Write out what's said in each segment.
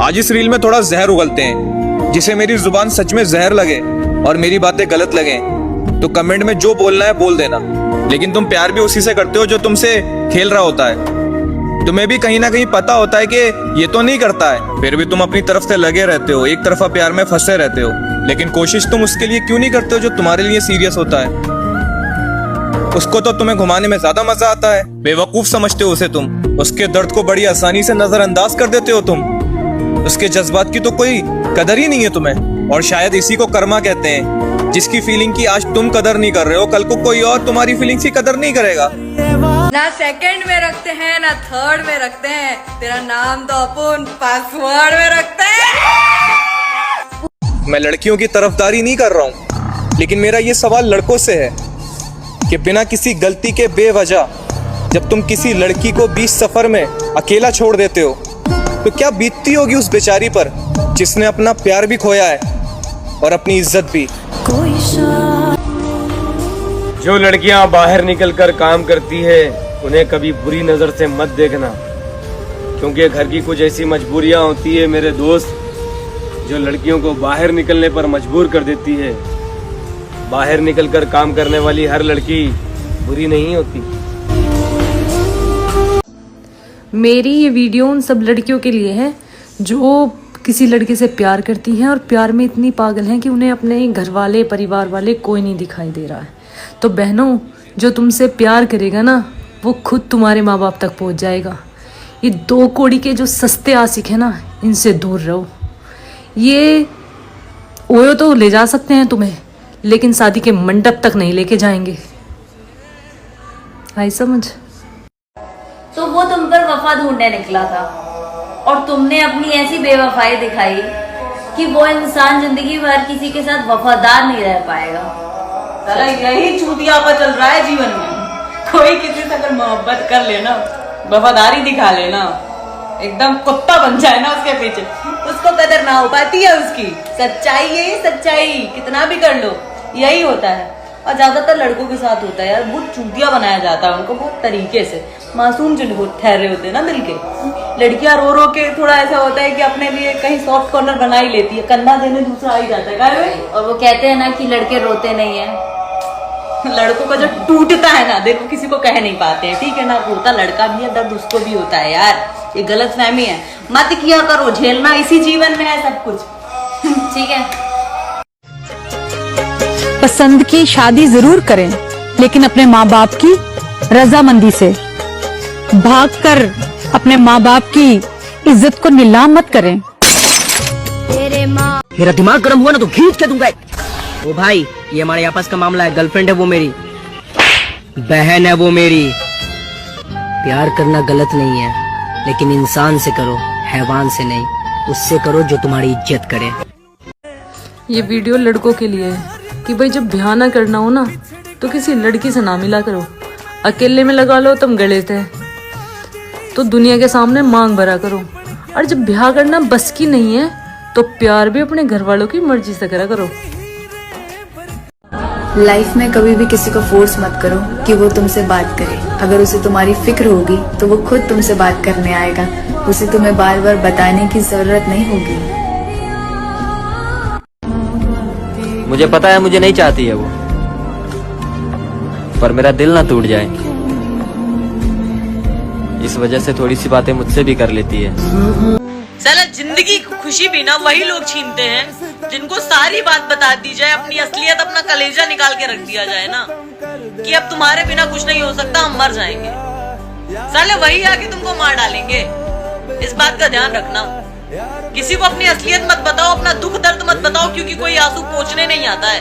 आज इस रील में थोड़ा जहर उगलते हैं, जिसे मेरी जुबान सच में जहर लगे और मेरी बातें गलत लगे तो कमेंट में जो बोलना है बोल देना। लेकिन तुम प्यार भी उसी से करते हो जो तुमसे खेल रहा होता है। तुम्हें भी कहीं ना कहीं पता होता है कि ये तो नहीं करता है, फिर भी तुम अपनी तरफ से लगे रहते हो, एक तरफा प्यार में फंसे रहते हो। लेकिन कोशिश तुम उसके लिए क्यों नहीं करते हो जो तुम्हारे लिए सीरियस होता है। उसको तो तुम्हें घुमाने में ज्यादा मजा आता है, बेवकूफ समझते हो उसे तुम। उसके दर्द को बड़ी आसानी से नजरअंदाज कर देते हो तुम। उसके जज्बात की तो कोई कदर ही नहीं है तुम्हें। और शायद इसी को कर्मा कहते हैं, जिसकी फीलिंग की आज तुम कदर नहीं कर रहे हो, कल को कोई और तुम्हारी फीलिंग्स की कदर नहीं करेगा। ना सेकंड में रखते हैं ना थर्ड में रखते हैं, तेरा नाम तो अपन पासवर्ड में रखते हैं। मैं लड़कियों की तरफदारी नहीं कर रहा हूँ, लेकिन मेरा ये सवाल लड़कों से है कि बिना किसी गलती के बेवजह जब तुम किसी लड़की को बीच सफर में अकेला छोड़ देते हो तो क्या बीतती होगी उस बेचारी पर जिसने अपना प्यार भी खोया है और अपनी इज्जत भी। जो लड़कियां बाहर निकलकर काम करती है उन्हें कभी बुरी नजर से मत देखना, क्योंकि घर की कुछ ऐसी मजबूरियां होती है मेरे दोस्त जो लड़कियों को बाहर निकलने पर मजबूर कर देती है। बाहर निकलकर काम करने वाली हर लड़की बुरी नहीं होती। मेरी ये वीडियो उन सब लड़कियों के लिए है जो किसी लड़के से प्यार करती हैं और प्यार में इतनी पागल हैं कि उन्हें अपने घर वाले परिवार वाले कोई नहीं दिखाई दे रहा है। तो बहनों, जो तुमसे प्यार करेगा ना वो खुद तुम्हारे माँ बाप तक पहुँच जाएगा। ये 2 कौड़ी के जो सस्ते आशिक हैं ना, इनसे दूर रहो। ये ओयो तो ले जा सकते हैं तुम्हें, लेकिन शादी के मंडप तक नहीं लेके जाएंगे। आई समझ? तो वो तुम पर वफा ढूंढने निकला था और तुमने अपनी ऐसी बेवफाई दिखाई कि वो इंसान जिंदगी भर किसी के साथ वफादार नहीं रह पाएगा। साला यही चूतियापा चल रहा है जीवन में। कोई किसी से अगर मोहब्बत कर लेना, वफादारी दिखा लेना, एकदम कुत्ता बन जाए ना उसके पीछे, उसको कदर ना हो पाती है उसकी। सच्चाई है, सच्चाई कितना भी कर लो यही होता है। और ज्यादातर लड़कों के साथ होता है यार, बहुत चूतिया बनाया जाता है उनको बहुत तरीके से। मासूम जो ठहरे होते हैं ना दिल के, लड़कियां रो रो के थोड़ा ऐसा होता है कि अपने लिए कहीं सॉफ्ट कॉर्नर बना ही लेती है, कंधा देने दूसरा आ ही जाता है। भाई और वो कहते हैं ना कि लड़के रोते नहीं है। लड़कों का जो टूटता है ना, देखो किसी को कह नहीं पाते हैं, ठीक है ना, रोता लड़का भी है, दर्द उसको भी होता है यार। ये गलत फहमी है, मत किया करो, झेलना इसी जीवन में है सब कुछ। ठीक है, पसंद की शादी जरूर करें, लेकिन अपने माँ बाप की रजामंदी से। भागकर अपने माँ बाप की इज्जत को नीलाम मत करें। मेरा दिमाग गर्म हुआ ना तो खींच के दूंगा। ओ भाई, ये हमारे आपस का मामला है। गर्लफ्रेंड है वो मेरी, बहन है वो मेरी। प्यार करना गलत नहीं है, लेकिन इंसान से करो, हैवान से नहीं। उससे करो जो तुम्हारी इज्जत करे। ये वीडियो लड़कों के लिए है कि भाई जब ब्याह ना करना हो ना तो किसी लड़की से ना मिला करो। अकेले में लगा लो तुम गलत है, तो दुनिया के सामने मांग भरा करो। और जब ब्याह करना बस की नहीं है तो प्यार भी अपने घर वालों की मर्जी से करा करो। लाइफ में कभी भी किसी को फोर्स मत करो कि वो तुमसे बात करे। अगर उसे तुम्हारी फिक्र होगी तो वो खुद तुमसे बात करने आएगा। उसे तुम्हें बार बार बताने की जरूरत नहीं होगी। मुझे पता है मुझे नहीं चाहती है वो, पर मेरा दिल ना टूट जाए, इस वजह से थोड़ी सी बातें मुझसे भी कर लेती है। साला जिंदगी की खुशी भी ना वही लोग छीनते हैं जिनको सारी बात बता दी जाए, अपनी असलियत, अपना कलेजा निकाल के रख दिया जाए ना कि अब तुम्हारे बिना कुछ नहीं हो सकता, हम मर जाएंगे। साले वही आके तुमको मार डालेंगे। इस बात का ध्यान रखना। किसी को अपनी असलियत मत बताओ, अपना दुख दर्द मत बताओ, क्योंकि कोई आंसू पोंछने नहीं आता है,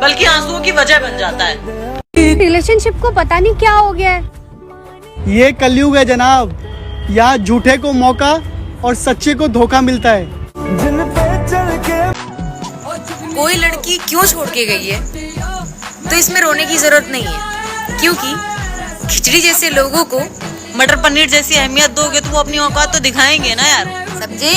बल्कि आंसुओं की वजह बन जाता है। रिलेशनशिप को पता नहीं क्या हो गया है। ये कलयुग है जनाब, यहाँ झूठे को मौका और सच्चे को धोखा मिलता है। कोई लड़की क्यों छोड़ के गई है तो इसमें रोने की जरूरत नहीं है, क्योंकि खिचड़ी जैसे लोगों को मटर पनीर जैसी अहमियत दोगे तो वो अपनी औकात तो दिखाएंगे ना यार। समझे?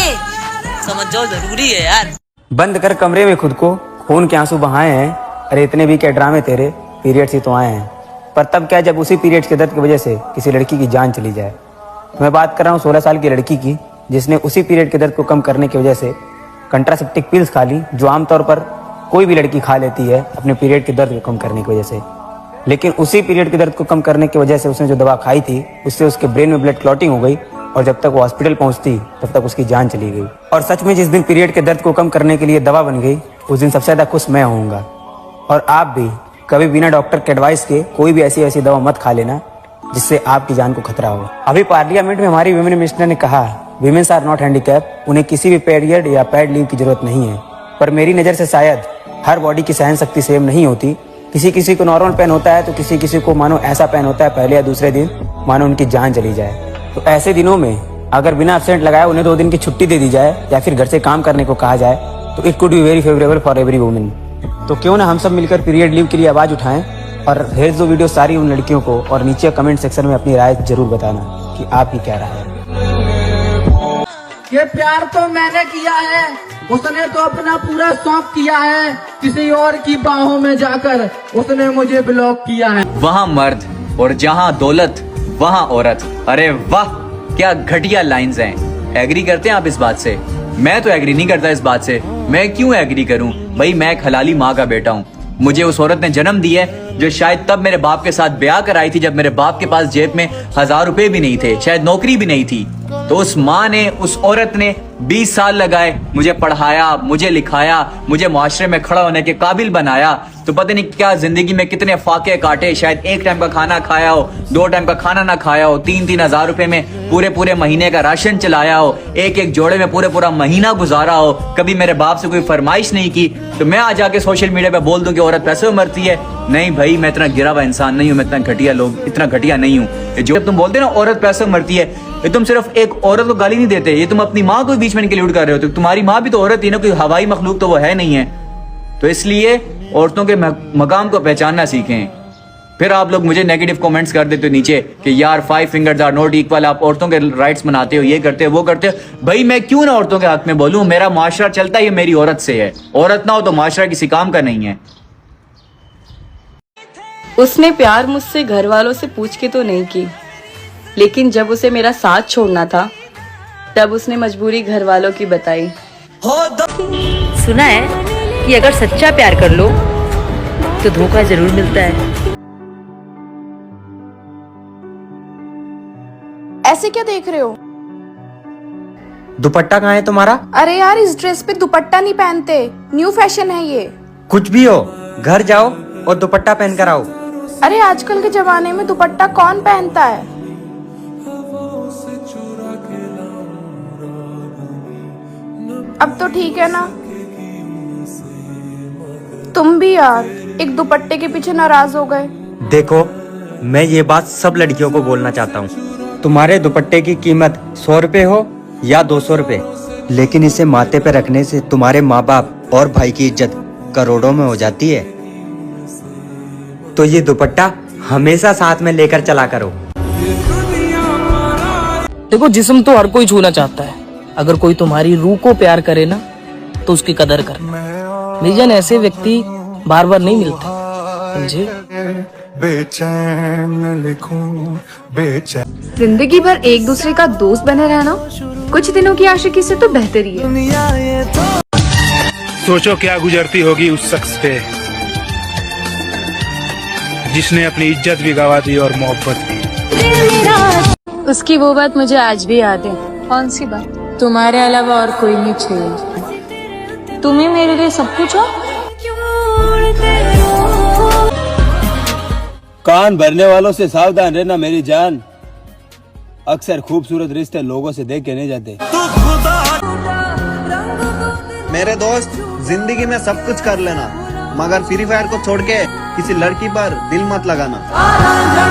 समझ जाओ, जरूरी है यार। बंद कर कमरे में खुद को, खून के आंसू बहाए हैं। अरे इतने भी क्या ड्रामे तेरे, पीरियड्स ही तो आए हैं। पर तब क्या जब उसी पीरियड्स के दर्द की वजह से किसी लड़की की जान चली जाए। मैं बात कर रहा हूँ 16 साल की लड़की की जिसने उसी पीरियड के दर्द को कम करने की वजह से कंट्रासेप्टिक पिल्स खा ली, जो आमतौर पर कोई भी लड़की खा लेती है अपने पीरियड के दर्द को कम करने की वजह से। लेकिन उसी पीरियड के दर्द को कम करने की वजह से उसने जो दवा खाई थी उससे उसके ब्रेन में ब्लड क्लॉटिंग हो गई और जब तक वो हॉस्पिटल पहुंचती तब तक उसकी जान चली गई। और सच में जिस दिन पीरियड के दर्द को कम करने के लिए दवा बन गई उस दिन सबसे ज्यादा खुश मैं होऊंगा। और आप भी कभी बिना डॉक्टर के एडवाइस के कोई भी ऐसी दवा मत खा लेना जिससे आपकी जान को खतरा हो। अभी पार्लियामेंट में हमारी विमेन मिनिस्टर ने कहा विमेन्स आर नॉट हैंडीकैप, उन्हें किसी भी पीरियड या पैड लीव की जरूरत नहीं है। पर मेरी नजर से शायद हर बॉडी की सहन शक्ति सेम नहीं होती। किसी को नॉर्मल पेन होता है तो किसी को मानो ऐसा पेन होता है पहले या दूसरे दिन मानो उनकी जान चली जाए। तो ऐसे दिनों में अगर बिना एब्सेंट लगाए उन्हें 2 दिन की छुट्टी दे दी जाए या फिर घर से काम करने को कहा जाए तो it could be very favourable for every woman. तो क्यों ना हम सब मिलकर पीरियड लीव के लिए आवाज उठाएं और भेज दो वीडियो सारी उन लड़कियों को और नीचे कमेंट सेक्शन में अपनी राय जरूर बताना कि आपकी क्या राय है। ये प्यार तो मैंने किया है, उसने तो अपना पूरा शौक किया है, किसी और की बाहों में जाकर उसने मुझे ब्लॉक किया है। वहाँ मर्द और जहाँ दौलत वहाँ औरत। अरे वाह क्या घटिया लाइंस हैं। एग्री करते हैं आप इस बात से? मैं तो एग्री नहीं करता इस बात से। मैं क्यों एग्री करूं भाई, मैं एक हलाली माँ का बेटा हूँ। मुझे उस औरत ने जन्म दिया है जो शायद तब मेरे बाप के साथ ब्याह कराई थी जब मेरे बाप के पास जेब में 1000 रुपए भी नहीं थे, शायद नौकरी भी नहीं थी। तो उस माँ ने, उस औरत ने 20 साल लगाए, मुझे पढ़ाया, मुझे लिखाया, मुझे माशरे में खड़ा होने के काबिल बनाया। तो पता नहीं क्या जिंदगी में कितने फाके काटे, शायद 1 टाइम का खाना खाया हो, 2 टाइम का खाना ना खाया हो, 3-3 हजार रुपए में पूरे महीने का राशन चलाया हो, एक जोड़े में पूरा महीना गुजारा हो, कभी मेरे बाप से कोई फरमाइश नहीं की। तो मैं आज आके सोशल मीडिया पे बोल दूं कि औरत पैसे में मरती है? नहीं भाई, मैं इतना गिरा हुआ इंसान नहीं हूँ, मैं इतना घटिया नहीं हूँ। जो तुम बोलते ना औरत पैसे में मरती है, ये तुम सिर्फ एक औरत को गाली नहीं देते, ये तुम अपनी माँ को बीच में इंक्लूड कर रहे हो। तो तुम्हारी माँ भी तो औरत ही ना, कोई हवाई मखलूक तो वो है नहीं है। तो इसलिए औरतों के मकाम को पहचानना सीखें। फिर आप लोग मुझे नेगेटिव कमेंट्स कर देते हो नीचे कि यार 5 फिंगर्स आर नॉट इक्वल, आप औरतों के राइट्स मनाते हो, ये करते हो, वो करते हो। भाई मैं क्यों ना औरतों के हक में बोलूं? मेरा माशरा चलता है मेरी औरत से है। औरत ना हो तो माशरा किसी काम का नहीं है। उसने प्यार मुझसे घर वालों से पूछ के तो नहीं की, लेकिन जब उसे मेरा साथ छोड़ना था तब उसने मजबूरी घर वालों की बताई। सुना है कि अगर सच्चा प्यार कर लो तो धोखा जरूर मिलता है। ऐसे क्या देख रहे हो? दुपट्टा कहाँ है तुम्हारा? अरे यार, इस ड्रेस पे दुपट्टा नहीं पहनते, न्यू फैशन है ये। कुछ भी हो, घर जाओ और दुपट्टा पहन कर आओ। अरे आजकल के जमाने में दुपट्टा कौन पहनता है? अब तो ठीक है ना? तुम भी यार एक दुपट्टे के पीछे नाराज हो गए। देखो, मैं ये बात सब लड़कियों को बोलना चाहता हूँ, तुम्हारे दुपट्टे की कीमत 100 रुपए हो या 200 रुपए, लेकिन इसे माथे पे रखने से तुम्हारे माँ बाप और भाई की इज्जत करोड़ों में हो जाती है। तो ये दुपट्टा हमेशा साथ में लेकर चला करो। देखो, जिस्म तो हर कोई छूना चाहता है, अगर कोई तुम्हारी रूह को प्यार करे ना तो उसकी कदर कर। मिर्जन ऐसे व्यक्ति बार बार नहीं मिलते, समझे? जिंदगी भर एक दूसरे का दोस्त बने रहना कुछ दिनों की आशिकी से तो बेहतर ही है। सोचो क्या गुजरती होगी उस शख्स पे जिसने अपनी इज्जत भी गवा दी और मोहब्बत भी। उसकी वो बात मुझे आज भी याद है। कौन सी बात? तुम्हारे अलावा और कोई नहीं चाहिए, तुम्हें मेरे लिए सब कुछ हो। कान भरने वालों से सावधान रहना मेरी जान, अक्सर खूबसूरत रिश्ते लोगों से देख के नहीं जाते। मेरे दोस्त, जिंदगी में सब कुछ कर लेना, मगर फ्री फायर को छोड़ के किसी लड़की पर दिल मत लगाना।